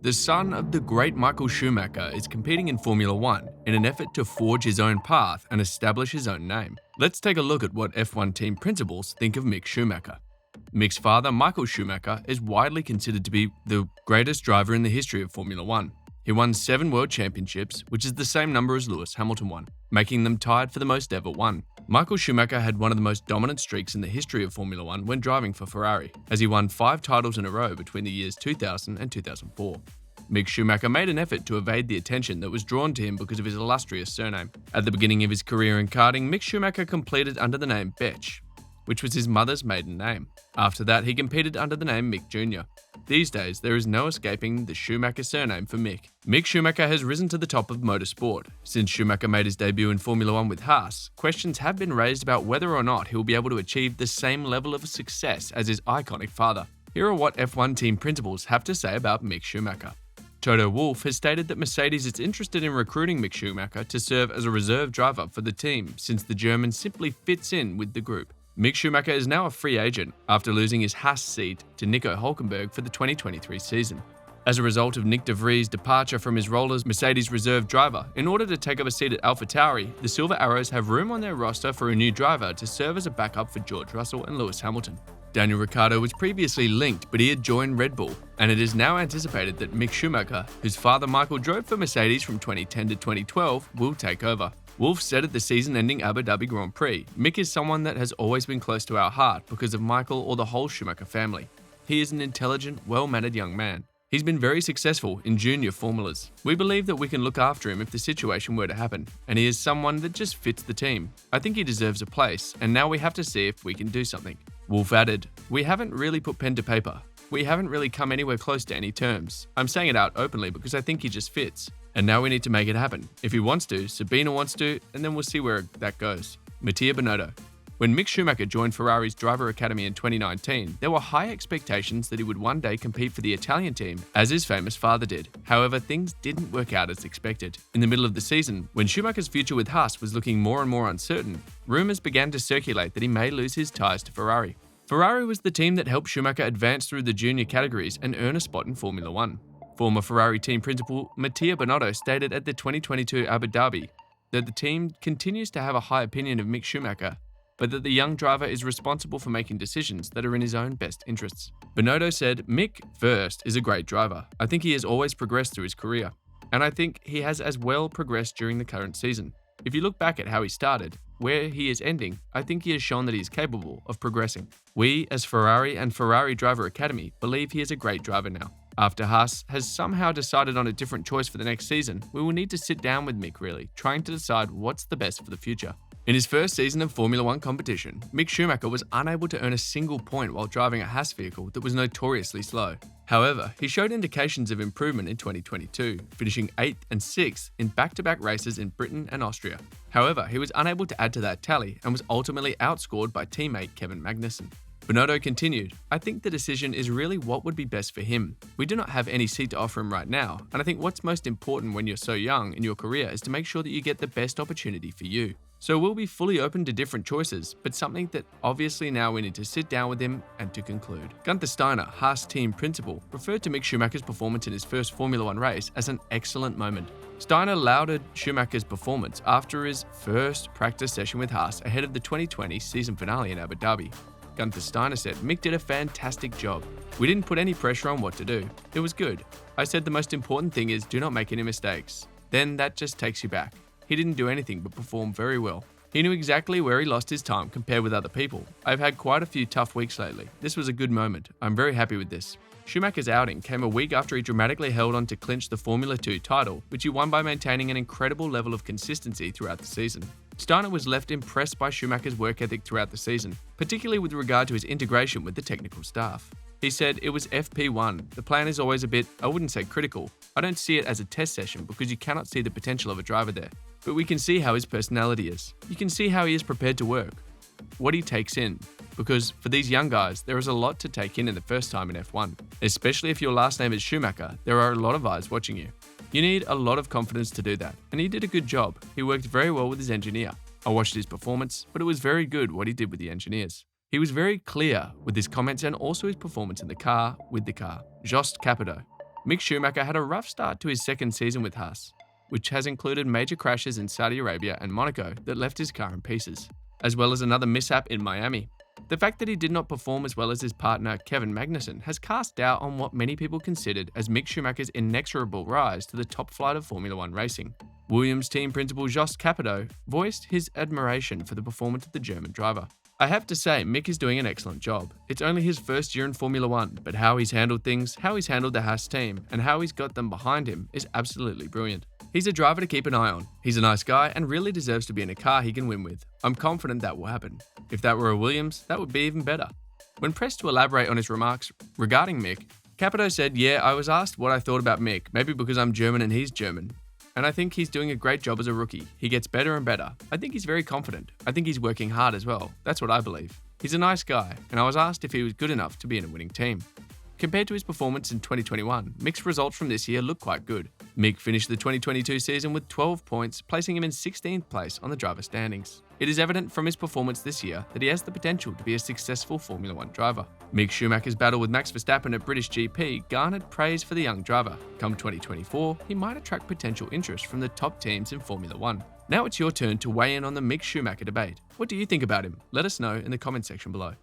The son of the great Michael Schumacher is competing in Formula One in an effort to forge his own path and establish his own name. Let's take a look at what F1 team principals think of Mick Schumacher. Mick's father, Michael Schumacher, is widely considered to be the greatest driver in the history of Formula One. He won 7 world championships, which is the same number as Lewis Hamilton won, making them tied for the most ever won. Michael Schumacher had one of the most dominant streaks in the history of Formula One when driving for Ferrari, as he won 5 titles in a row between the years 2000 and 2004. Mick Schumacher made an effort to evade the attention that was drawn to him because of his illustrious surname. At the beginning of his career in karting, Mick Schumacher competed under the name Betch, which was his mother's maiden name. After that, he competed under the name Mick Jr. These days, there is no escaping the Schumacher surname for Mick. Mick Schumacher has risen to the top of motorsport. Since Schumacher made his debut in Formula One with Haas, questions have been raised about whether or not he will be able to achieve the same level of success as his iconic father. Here are what F1 team principals have to say about Mick Schumacher. Toto Wolff has stated that Mercedes is interested in recruiting Mick Schumacher to serve as a reserve driver for the team since the German simply fits in with the group. Mick Schumacher is now a free agent after losing his Haas seat to Nico Hülkenberg for the 2023 season. As a result of Nick de Vries' departure from his role as Mercedes reserve driver, in order to take up a seat at AlphaTauri, the Silver Arrows have room on their roster for a new driver to serve as a backup for George Russell and Lewis Hamilton. Daniel Ricciardo was previously linked, but he had joined Red Bull, and it is now anticipated that Mick Schumacher, whose father Michael drove for Mercedes from 2010 to 2012, will take over. Wolff said at the season-ending Abu Dhabi Grand Prix, "Mick is someone that has always been close to our heart because of Michael or the whole Schumacher family. He is an intelligent, well-mannered young man. He's been very successful in junior formulas. We believe that we can look after him if the situation were to happen, and he is someone that just fits the team. I think he deserves a place, and now we have to see if we can do something." Wolff added, "We haven't really put pen to paper. We haven't really come anywhere close to any terms. I'm saying it out openly because I think he just fits. And now we need to make it happen. If he wants to, Sabina wants to, and then we'll see where that goes." Mattia Binotto. When Mick Schumacher joined Ferrari's driver academy in 2019, there were high expectations that he would one day compete for the Italian team, as his famous father did. However, things didn't work out as expected. In the middle of the season, when Schumacher's future with Haas was looking more and more uncertain, rumours began to circulate that he may lose his ties to Ferrari. Ferrari was the team that helped Schumacher advance through the junior categories and earn a spot in Formula One. Former Ferrari team principal Mattia Binotto stated at the 2022 Abu Dhabi that the team continues to have a high opinion of Mick Schumacher, but that the young driver is responsible for making decisions that are in his own best interests. Binotto said, "Mick, first, is a great driver. I think he has always progressed through his career, and I think he has as well progressed during the current season. If you look back at how he started, where he is ending, I think he has shown that he is capable of progressing. We, as Ferrari and Ferrari Driver Academy, believe he is a great driver now. After Haas has somehow decided on a different choice for the next season, we will need to sit down with Mick really, trying to decide what's the best for the future." In his first season of Formula One competition, Mick Schumacher was unable to earn a single point while driving a Haas vehicle that was notoriously slow. However, he showed indications of improvement in 2022, finishing 8th and 6th in back-to-back races in Britain and Austria. However, he was unable to add to that tally and was ultimately outscored by teammate Kevin Magnussen. Binotto continued, "I think the decision is really what would be best for him. We do not have any seat to offer him right now, and I think what's most important when you're so young in your career is to make sure that you get the best opportunity for you. So we'll be fully open to different choices, but something that obviously now we need to sit down with him and to conclude." Guenther Steiner, Haas team principal, referred to Mick Schumacher's performance in his first Formula One race as an excellent moment. Steiner lauded Schumacher's performance after his first practice session with Haas ahead of the 2020 season finale in Abu Dhabi. Guenther Steiner said, "Mick did a fantastic job. We didn't put any pressure on what to do. It was good. I said the most important thing is do not make any mistakes. Then that just takes you back. He didn't do anything but perform very well. He knew exactly where he lost his time compared with other people. I've had quite a few tough weeks lately. This was a good moment. I'm very happy with this." Schumacher's outing came a week after he dramatically held on to clinch the Formula 2 title, which he won by maintaining an incredible level of consistency throughout the season. Steiner was left impressed by Schumacher's work ethic throughout the season, particularly with regard to his integration with the technical staff. He said, "It was FP1. The plan is always a bit, I wouldn't say critical. I don't see it as a test session because you cannot see the potential of a driver there. But we can see how his personality is. You can see how he is prepared to work, what he takes in. Because for these young guys, there is a lot to take in the first time in F1. Especially if your last name is Schumacher, there are a lot of eyes watching you. You need a lot of confidence to do that, and he did a good job. He worked very well with his engineer. I watched his performance, but it was very good what he did with the engineers. He was very clear with his comments and also his performance in the car with the car." Jost Capito. Mick Schumacher had a rough start to his second season with Haas, which has included major crashes in Saudi Arabia and Monaco that left his car in pieces, as well as another mishap in Miami. The fact that he did not perform as well as his partner Kevin Magnussen has cast doubt on what many people considered as Mick Schumacher's inexorable rise to the top flight of Formula One racing. Williams team principal Jost Capito voiced his admiration for the performance of the German driver. "I have to say, Mick is doing an excellent job. It's only his first year in Formula One, but how he's handled things, how he's handled the Haas team, and how he's got them behind him is absolutely brilliant. He's a driver to keep an eye on. He's a nice guy and really deserves to be in a car he can win with. I'm confident that will happen. If that were a Williams, that would be even better." When pressed to elaborate on his remarks regarding Mick, Capito said, "Yeah, I was asked what I thought about Mick, maybe because I'm German and he's German. And I think he's doing a great job as a rookie. He gets better and better. I think he's very confident. I think he's working hard as well. That's what I believe. He's a nice guy, and I was asked if he was good enough to be in a winning team." Compared to his performance in 2021, Mick's results from this year look quite good. Mick finished the 2022 season with 12 points, placing him in 16th place on the driver standings. It is evident from his performance this year that he has the potential to be a successful Formula One driver. Mick Schumacher's battle with Max Verstappen at British GP garnered praise for the young driver. Come 2024, he might attract potential interest from the top teams in Formula One. Now it's your turn to weigh in on the Mick Schumacher debate. What do you think about him? Let us know in the comment section below.